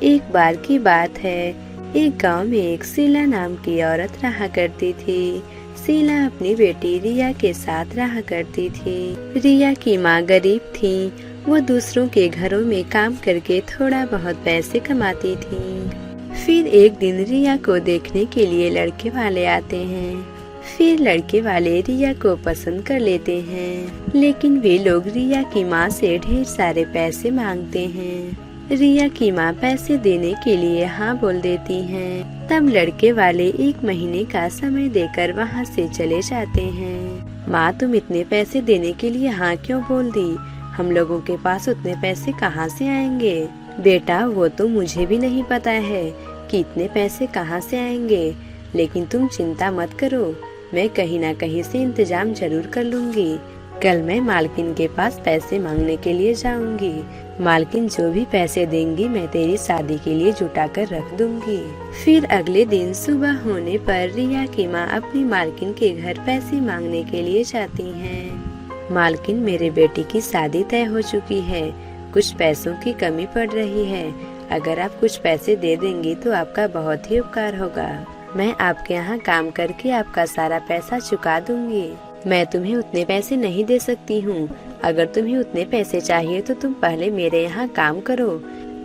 एक बार की बात है, एक गांव में एक शीला नाम की औरत रहा करती थी। शीला अपनी बेटी रिया के साथ रहा करती थी। रिया की माँ गरीब थी। वो दूसरों के घरों में काम करके थोड़ा बहुत पैसे कमाती थी। फिर एक दिन रिया को देखने के लिए लड़के वाले आते हैं। फिर लड़के वाले रिया को पसंद कर लेते हैं, लेकिन वे लोग रिया की माँ से ढेर सारे पैसे मांगते हैं। रिया की माँ पैसे देने के लिए हाँ बोल देती हैं। तब लड़के वाले 1 महीने का समय देकर वहाँ से चले जाते हैं। माँ, तुम इतने पैसे देने के लिए हाँ क्यों बोल दी? हम लोगों के पास उतने पैसे कहाँ से आएंगे? बेटा, वो तो मुझे भी नहीं पता है कि इतने पैसे कहाँ से आएंगे, लेकिन तुम चिंता मत करो, मैं कहीं ना कहीं से इंतजाम जरूर कर लूंगी। कल मैं मालकिन के पास पैसे मांगने के लिए जाऊंगी। मालकिन जो भी पैसे देंगी मैं तेरी शादी के लिए जुटा कर रख दूंगी। फिर अगले दिन सुबह होने पर रिया की माँ अपनी मालकिन के घर पैसे मांगने के लिए जाती हैं। मालकिन, मेरे बेटी की शादी तय हो चुकी है, कुछ पैसों की कमी पड़ रही है। अगर आप कुछ पैसे दे देंगी तो आपका बहुत ही उपकार होगा। मैं आपके यहाँ काम करके आपका सारा पैसा चुका दूंगी। मैं तुम्हें उतने पैसे नहीं दे सकती हूँ। अगर तुम्हें उतने पैसे चाहिए तो तुम पहले मेरे यहाँ काम करो।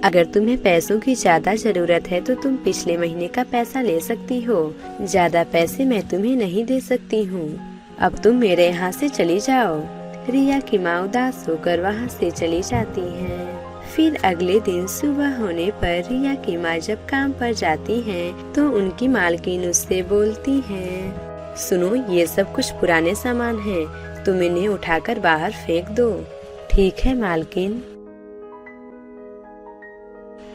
अगर तुम्हें पैसों की ज्यादा जरूरत है तो तुम पिछले महीने का पैसा ले सकती हो। ज्यादा पैसे मैं तुम्हें नहीं दे सकती हूँ। अब तुम मेरे यहाँ से चली जाओ। रिया की माँ उदास होकर वहाँ से चली जाती है। फिर अगले दिन सुबह होने पर रिया की माँ जब काम पर जाती हैं, तो उनकी मालकिन उससे बोलती है, सुनो, ये सब कुछ पुराने सामान हैं, तुम इन्हें उठाकर बाहर फेंक दो। ठीक है मालकिन।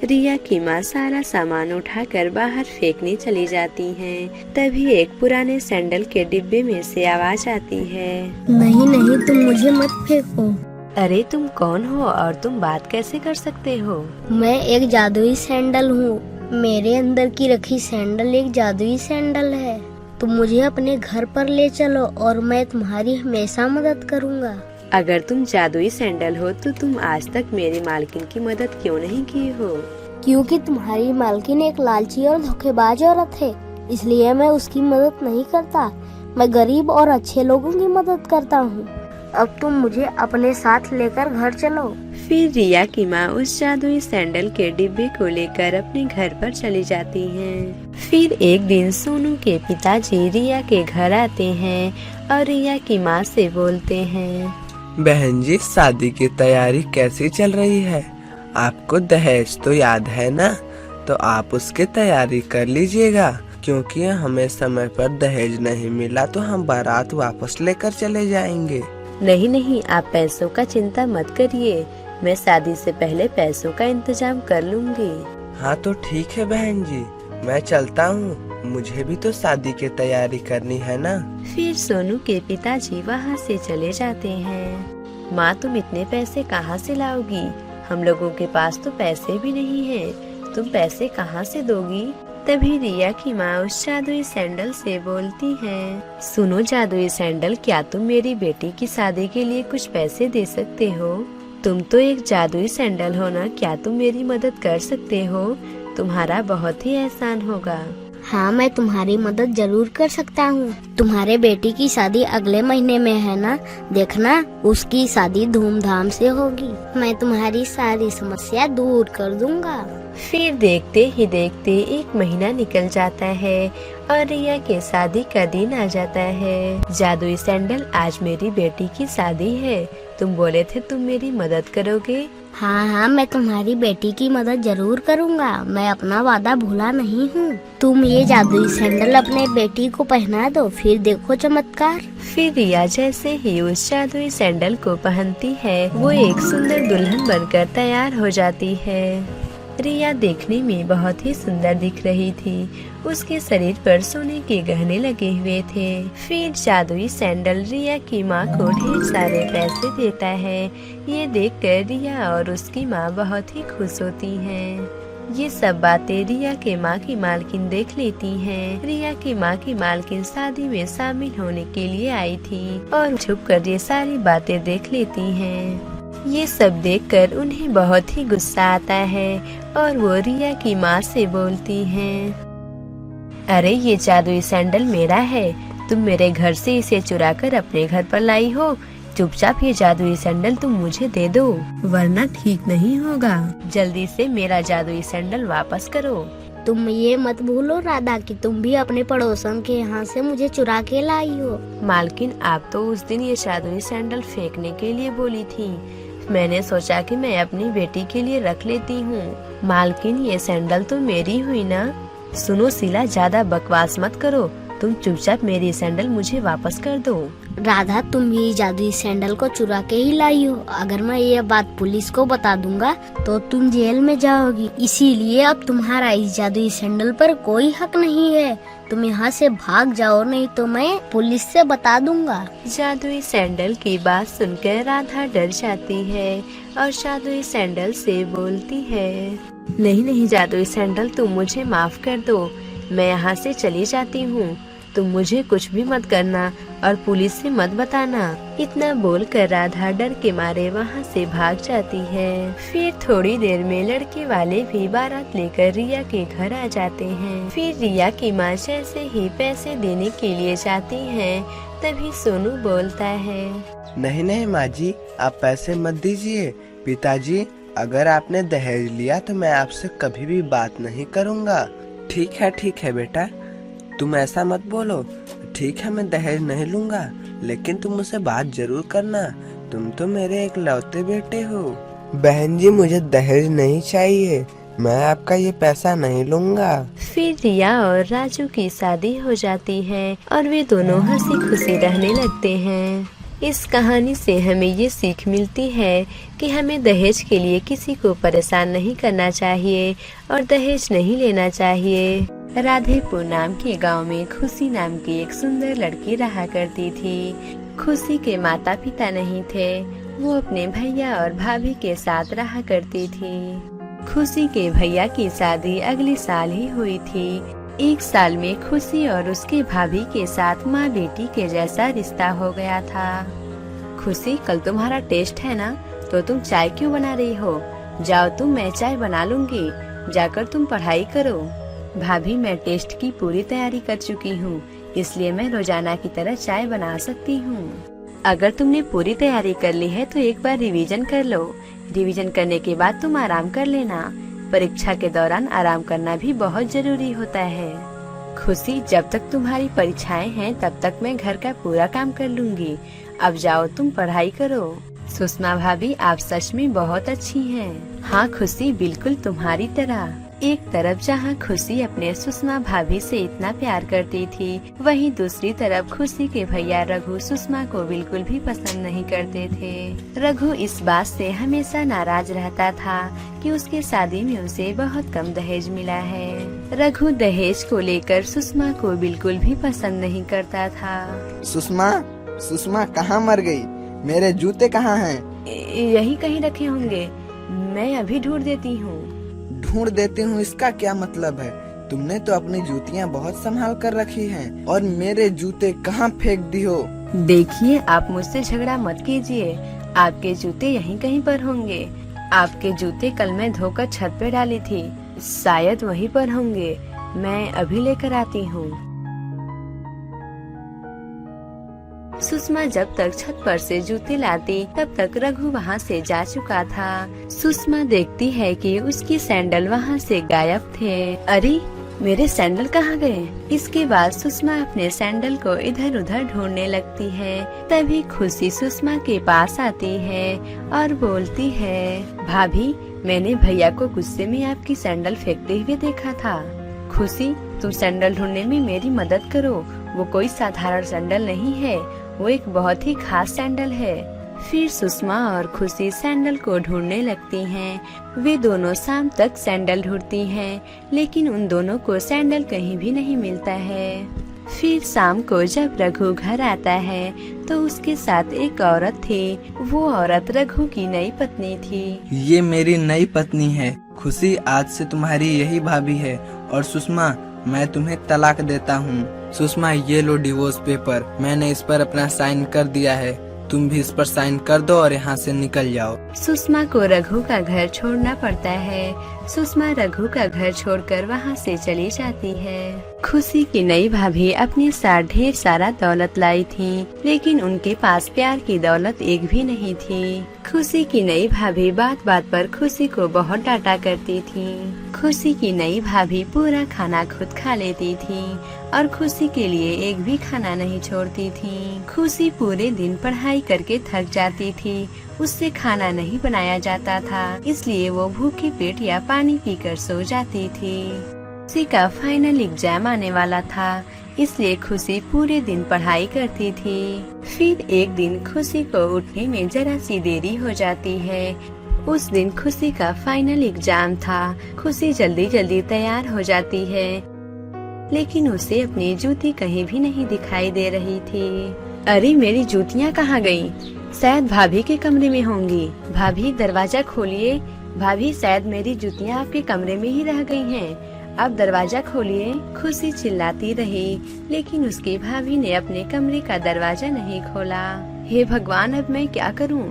रिया की माँ सारा सामान उठाकर बाहर फेंकने चली जाती हैं। तभी एक पुराने सैंडल के डिब्बे में से आवाज आती है, नहीं नहीं, तुम मुझे मत फेंको। अरे तुम कौन हो और तुम बात कैसे कर सकते हो? मैं एक जादुई सैंडल हूँ। मेरे अंदर की रखी सैंडल एक जादुई सैंडल है। तुम मुझे अपने घर पर ले चलो और मैं तुम्हारी हमेशा मदद करूँगा। अगर तुम जादुई सैंडल हो तो तुम आज तक मेरी मालकिन की मदद क्यों नहीं की हो? क्योंकि तुम्हारी मालकिन एक लालची और धोखेबाज औरत है, इसलिए मैं उसकी मदद नहीं करता। मैं गरीब और अच्छे लोगों की मदद करता हूँ। अब तुम मुझे अपने साथ लेकर घर चलो। फिर रिया की माँ उस जादुई सैंडल के डिब्बे को लेकर अपने घर पर चली जाती हैं। फिर एक दिन सोनू के पिताजी रिया के घर आते हैं और रिया की माँ से बोलते हैं, बहन जी, शादी की तैयारी कैसी चल रही है? आपको दहेज तो याद है ना? तो आप उसकी तैयारी कर लीजिएगा, क्योंकि हमें समय पर दहेज नहीं मिला तो हम बारात वापस लेकर चले जाएंगे। नहीं नहीं, आप पैसों का चिंता मत करिए, मैं शादी से पहले पैसों का इंतजाम कर लूंगी। हाँ तो ठीक है बहन जी, मैं चलता हूँ, मुझे भी तो शादी की तैयारी करनी है ना। फिर सोनू के पिताजी वहाँ से चले जाते हैं। माँ, तुम इतने पैसे कहाँ से लाओगी? हम लोगों के पास तो पैसे भी नहीं हैं, तुम पैसे कहाँ से दोगी? तभी रिया की माँ उस जादुई सैंडल से बोलती है, सुनो जादुई सैंडल, क्या तुम मेरी बेटी की शादी के लिए कुछ पैसे दे सकते हो? तुम तो एक जादुई सैंडल हो ना, क्या तुम मेरी मदद कर सकते हो? तुम्हारा बहुत ही एहसान होगा। हाँ, मैं तुम्हारी मदद जरूर कर सकता हूँ। तुम्हारे बेटी की शादी अगले महीने में है ना? देखना, उसकी शादी धूमधाम से होगी। मैं तुम्हारी सारी समस्या दूर कर दूंगा। फिर देखते ही देखते 1 महीना निकल जाता है और रिया के शादी का दिन आ जाता है। जादुई सैंडल, आज मेरी बेटी की शादी है, तुम बोले थे तुम मेरी मदद करोगे। हाँ हाँ, मैं तुम्हारी बेटी की मदद जरूर करूँगा। मैं अपना वादा भूला नहीं हूँ। तुम ये जादुई सैंडल अपने बेटी को पहना दो, फिर देखो चमत्कार। फिर रिया जैसे ही उस जादुई सैंडल को पहनती है, वो एक सुंदर दुल्हन बनकर तैयार हो जाती है। रिया देखने में बहुत ही सुंदर दिख रही थी। उसके शरीर पर सोने के गहने लगे हुए थे। फिर जादुई सैंडल रिया की माँ को ढेर सारे पैसे देता है। ये देखकर रिया और उसकी माँ बहुत ही खुश होती हैं। ये सब बातें रिया के माँ की मालकिन देख लेती हैं। रिया की माँ की मालकिन शादी में शामिल होने के लिए आई थी और छुपकर ये सारी बातें देख लेती हैं। ये सब देखकर उन्हें बहुत ही गुस्सा आता है और वो रिया की माँ से बोलती हैं, अरे ये जादुई सैंडल मेरा है, तुम मेरे घर से इसे चुराकर अपने घर पर लाई हो। चुपचाप ये जादुई सैंडल तुम मुझे दे दो, वरना ठीक नहीं होगा। जल्दी से मेरा जादुई सैंडल वापस करो। तुम ये मत भूलो राधा कि तुम भी अपने पड़ोसन के यहाँ से मुझे चुरा के लाई हो। मालकिन, आप तो उस दिन ये जादुई सैंडल फेंकने के लिए बोली थी। मैंने सोचा कि मैं अपनी बेटी के लिए रख लेती हूँ। मालकिन, ये सैंडल तो मेरी हुई ना। सुनो शीला, ज्यादा बकवास मत करो, तुम चुपचाप मेरी सैंडल मुझे वापस कर दो। राधा, तुम ये जादुई सैंडल को चुरा के ही लाई हो। अगर मैं ये बात पुलिस को बता दूंगा तो तुम जेल में जाओगी। इसीलिए अब तुम्हारा इस जादुई सैंडल पर कोई हक नहीं है। तुम यहाँ से भाग जाओ, नहीं तो मैं पुलिस से बता दूंगा। जादुई सैंडल की बात सुनकर राधा डर जाती है और जादुई सैंडल से बोलती है, नहीं नहीं जादुई सैंडल, तुम मुझे माफ कर दो, मैं यहाँ से चली जाती हूँ। तुम मुझे कुछ भी मत करना और पुलिस से मत बताना। इतना बोलकर राधा डर के मारे वहाँ से भाग जाती है। फिर थोड़ी देर में लड़के वाले भी बारात लेकर रिया के घर आ जाते हैं। फिर रिया की माँ जैसे ही पैसे देने के लिए जाती है, तभी सोनू बोलता है, नहीं नहीं माँ जी, आप पैसे मत दीजिए। पिताजी, अगर आपने दहेज लिया तो मैं आपसे कभी भी बात नहीं करूँगा। ठीक है बेटा, तुम ऐसा मत बोलो। ठीक है, मैं दहेज नहीं लूंगा, लेकिन तुम मुझसे बात जरूर करना। तुम तो मेरे इकलौते बेटे हो। बहन जी, मुझे दहेज नहीं चाहिए, मैं आपका ये पैसा नहीं लूंगा। फिर रिया और राजू की शादी हो जाती है और वे दोनों हंसी खुशी रहने लगते हैं। इस कहानी से हमें ये सीख मिलती है कि हमें दहेज के लिए किसी को परेशान नहीं करना चाहिए और दहेज नहीं लेना चाहिए। राधेपुर नाम के गांव में खुशी नाम की एक सुंदर लड़की रहा करती थी। खुशी के माता पिता नहीं थे, वो अपने भैया और भाभी के साथ रहा करती थी। खुशी के भैया की शादी अगले साल ही हुई थी। एक साल में खुशी और उसके भाभी के साथ माँ बेटी के जैसा रिश्ता हो गया था। खुशी, कल तुम्हारा टेस्ट है ना, तो तुम चाय क्यों बना रही हो? जाओ तुम, मैं चाय बना लूंगी, जाकर तुम पढ़ाई करो। भाभी, मैं टेस्ट की पूरी तैयारी कर चुकी हूँ, इसलिए मैं रोजाना की तरह चाय बना सकती हूँ। अगर तुमने पूरी तैयारी कर ली है तो एक बार रिवीजन कर लो। रिवीजन करने के बाद तुम आराम कर लेना। परीक्षा के दौरान आराम करना भी बहुत जरूरी होता है। खुशी, जब तक तुम्हारी परीक्षाएं हैं तब तक मैं घर का पूरा काम कर लूंगी। अब जाओ तुम पढ़ाई करो। सुषमा भाभी, आप सच में बहुत अच्छी हैं। हाँ खुशी, बिल्कुल तुम्हारी तरह। एक तरफ जहाँ खुशी अपने सुषमा भाभी से इतना प्यार करती थी, वहीं दूसरी तरफ खुशी के भैया रघु सुषमा को बिल्कुल भी पसंद नहीं करते थे। रघु इस बात से हमेशा नाराज रहता था कि उसके शादी में उसे बहुत कम दहेज मिला है। रघु दहेज को लेकर सुषमा को बिल्कुल भी पसंद नहीं करता था। सुषमा कहाँ मर गई? मेरे जूते कहाँ हैं? यही कहीं रखे होंगे, मैं अभी ढूंढ देती हूँ। ढूंढ देती हूँ इसका क्या मतलब है? तुमने तो अपनी जूतियाँ बहुत संभाल कर रखी हैं और मेरे जूते कहाँ फेंक दी हो? देखिए, आप मुझसे झगड़ा मत कीजिए, आपके जूते यहीं कहीं पर होंगे। आपके जूते कल मैं धोकर छत पे डाली थी, शायद वहीं पर होंगे। मैं अभी लेकर आती हूँ। सुषमा जब तक छत पर से जूते लाती तब तक रघु वहाँ से जा चुका था। सुषमा देखती है कि उसकी सैंडल वहाँ से गायब थे। अरे, मेरे सैंडल कहाँ गए? इसके बाद सुषमा अपने सैंडल को इधर उधर ढूंढने लगती है। तभी खुशी सुषमा के पास आती है और बोलती है, भाभी, मैंने भैया को गुस्से में आपकी सैंडल फेंकते हुए देखा था। खुशी, तुम सैंडल ढूंढने में मेरी मदद करो। वो कोई साधारण सैंडल नहीं है, वो एक बहुत ही खास सैंडल है। फिर सुषमा और खुशी सैंडल को ढूंढने लगती हैं। वे दोनों शाम तक सैंडल ढूंढती हैं, लेकिन उन दोनों को सैंडल कहीं भी नहीं मिलता है। फिर शाम को जब रघु घर आता है तो उसके साथ एक औरत थी। वो औरत रघु की नई पत्नी थी। ये मेरी नई पत्नी है खुशी, आज से तुम्हारी यही भाभी है। और सुषमा, मैं तुम्हें तलाक देता हूँ। सुषमा, ये लो डिवोर्स पेपर, मैंने इस पर अपना साइन कर दिया है। तुम भी इस पर साइन कर दो और यहाँ से निकल जाओ। सुषमा को रघु का घर छोड़ना पड़ता है। सुषमा रघु का घर छोड़कर वहाँ से चली जाती है। खुशी की नई भाभी अपने साथ ढेर सारा दौलत लाई थी, लेकिन उनके पास प्यार की दौलत एक भी नहीं थी। खुशी की नई भाभी बात बात पर खुशी को बहुत डांटा करती थी। खुशी की नई भाभी पूरा खाना खुद खा लेती थी और खुशी के लिए एक भी खाना नहीं छोड़ती थी। खुशी पूरे दिन पढ़ाई करके थक जाती थी, उससे खाना नहीं बनाया जाता था, इसलिए वो भूखे पेट या पानी पीकर सो जाती थी। खुशी का फाइनल एग्जाम आने वाला था, इसलिए खुशी पूरे दिन पढ़ाई करती थी। फिर एक दिन खुशी को उठने में जरा सी देरी हो जाती है। उस दिन खुशी का फाइनल एग्जाम था। खुशी जल्दी जल्दी तैयार हो जाती है, लेकिन उसे अपनी जूती कहीं भी नहीं दिखाई दे रही थी। अरे मेरी जूतियाँ कहाँ गईं? शायद भाभी के कमरे में होंगी। भाभी दरवाजा खोलिए। भाभी शायद मेरी जूतियाँ आपके कमरे में ही रह गई हैं। अब दरवाजा खोलिए। खुशी चिल्लाती रही, लेकिन उसकी भाभी ने अपने कमरे का दरवाजा नहीं खोला। हे भगवान, अब मैं क्या करूं?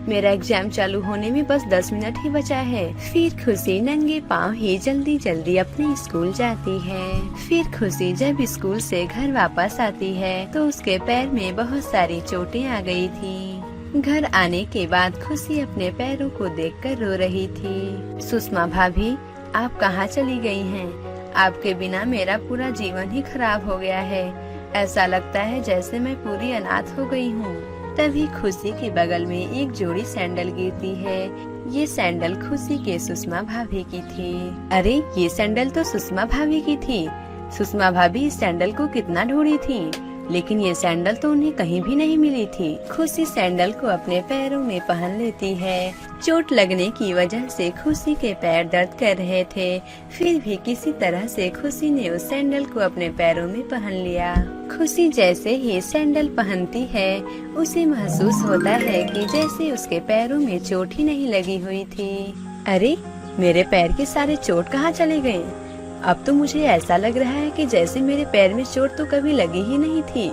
मेरा एग्जाम चालू होने में बस 10 मिनट ही बचा है। फिर खुशी नंगे पाँव ही जल्दी जल्दी अपने स्कूल जाती है। फिर खुशी जब स्कूल से घर वापस आती है तो उसके पैर में बहुत सारी चोटें आ गई थी। घर आने के बाद खुशी अपने पैरों को देखकर रो रही थी। सुषमा भाभी, आप कहाँ चली गई हैं? आपके बिना मेरा पूरा जीवन ही खराब हो गया है। ऐसा लगता है जैसे मैं पूरी अनाथ हो गई हूँ। तभी खुशी के बगल में एक जोड़ी सैंडल गिरती है। ये सैंडल खुशी के सुषमा भाभी की थी। अरे ये सैंडल तो सुषमा भाभी की थी। सुषमा भाभी इस सैंडल को कितना ढूंढी थी, लेकिन ये सैंडल तो उन्हें कहीं भी नहीं मिली थी। खुशी सैंडल को अपने पैरों में पहन लेती है। चोट लगने की वजह से खुशी के पैर दर्द कर रहे थे, फिर भी किसी तरह से खुशी ने उस सैंडल को अपने पैरों में पहन लिया। खुशी जैसे ही सैंडल पहनती है, उसे महसूस होता है कि जैसे उसके पैरों में चोट ही नहीं लगी हुई थी। अरे मेरे पैर के सारे चोट कहाँ चले गए? अब तो मुझे ऐसा लग रहा है कि जैसे मेरे पैर में चोट तो कभी लगी ही नहीं थी।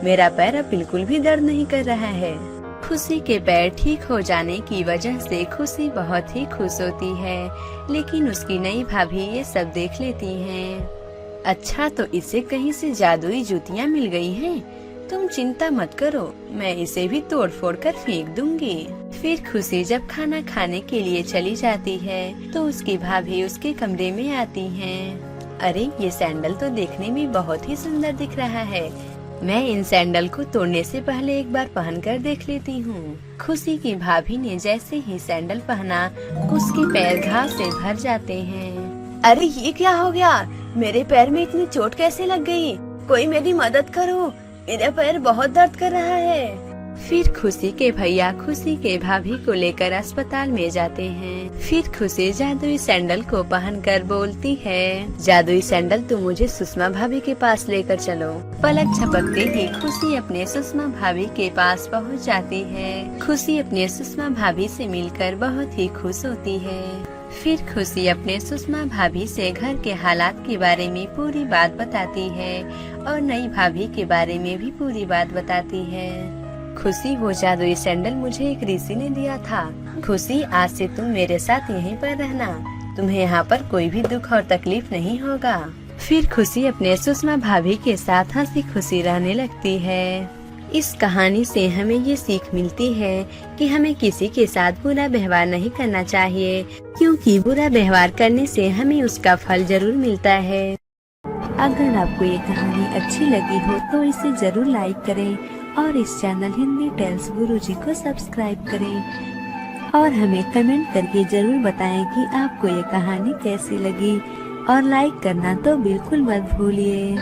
मेरा पैर अब बिल्कुल भी दर्द नहीं कर रहा है। खुशी के पैर ठीक हो जाने की वजह से खुशी बहुत ही खुश होती है, लेकिन उसकी नई भाभी ये सब देख लेती हैं। अच्छा, तो इसे कहीं से जादुई जूतियाँ मिल गई हैं। तुम चिंता मत करो, मैं इसे भी तोड़ फोड़ कर फेंक दूंगी। फिर खुशी जब खाना खाने के लिए चली जाती है तो उसकी भाभी उसके कमरे में आती हैं। अरे ये सैंडल तो देखने में बहुत ही सुंदर दिख रहा है। मैं इन सैंडल को तोड़ने से पहले एक बार पहन कर देख लेती हूँ। खुशी की भाभी ने जैसे ही सैंडल पहना, उसके पैर घाव से भर जाते हैं। अरे ये क्या हो गया? मेरे पैर में इतनी चोट कैसे लग गई? कोई मेरी मदद करो, मेरा पैर बहुत दर्द कर रहा है। फिर खुशी के भैया खुशी के भाभी को लेकर अस्पताल में जाते हैं। फिर खुशी जादुई सैंडल को पहनकर बोलती है, जादुई सैंडल तुम मुझे सुषमा भाभी के पास लेकर चलो। पलक झपकते ही खुशी अपने सुषमा भाभी के पास पहुंच जाती है। खुशी अपने सुषमा भाभी से मिलकर बहुत ही खुश होती है। फिर खुशी अपने सुषमा भाभी से घर के हालात के बारे में पूरी बात बताती है और नई भाभी के बारे में भी पूरी बात बताती है। खुशी, वो जादुई सैंडल मुझे एक ऋषि ने दिया था। खुशी, आज से तुम मेरे साथ यहीं पर रहना। तुम्हें यहाँ पर कोई भी दुख और तकलीफ नहीं होगा। फिर खुशी अपने सुषमा भाभी के साथ हंसी खुशी रहने लगती है। इस कहानी से हमें ये सीख मिलती है कि हमें किसी के साथ बुरा व्यवहार नहीं करना चाहिए, क्योंकि बुरा व्यवहार करने से हमें उसका फल जरूर मिलता है। अगर आपको ये कहानी अच्छी लगी हो तो इसे जरूर लाइक करें और इस चैनल हिंदी टेल्स गुरुजी को सब्सक्राइब करें और हमें कमेंट करके जरूर बताएं कि आपको ये कहानी कैसी लगी, और लाइक करना तो बिल्कुल मत भूलिए।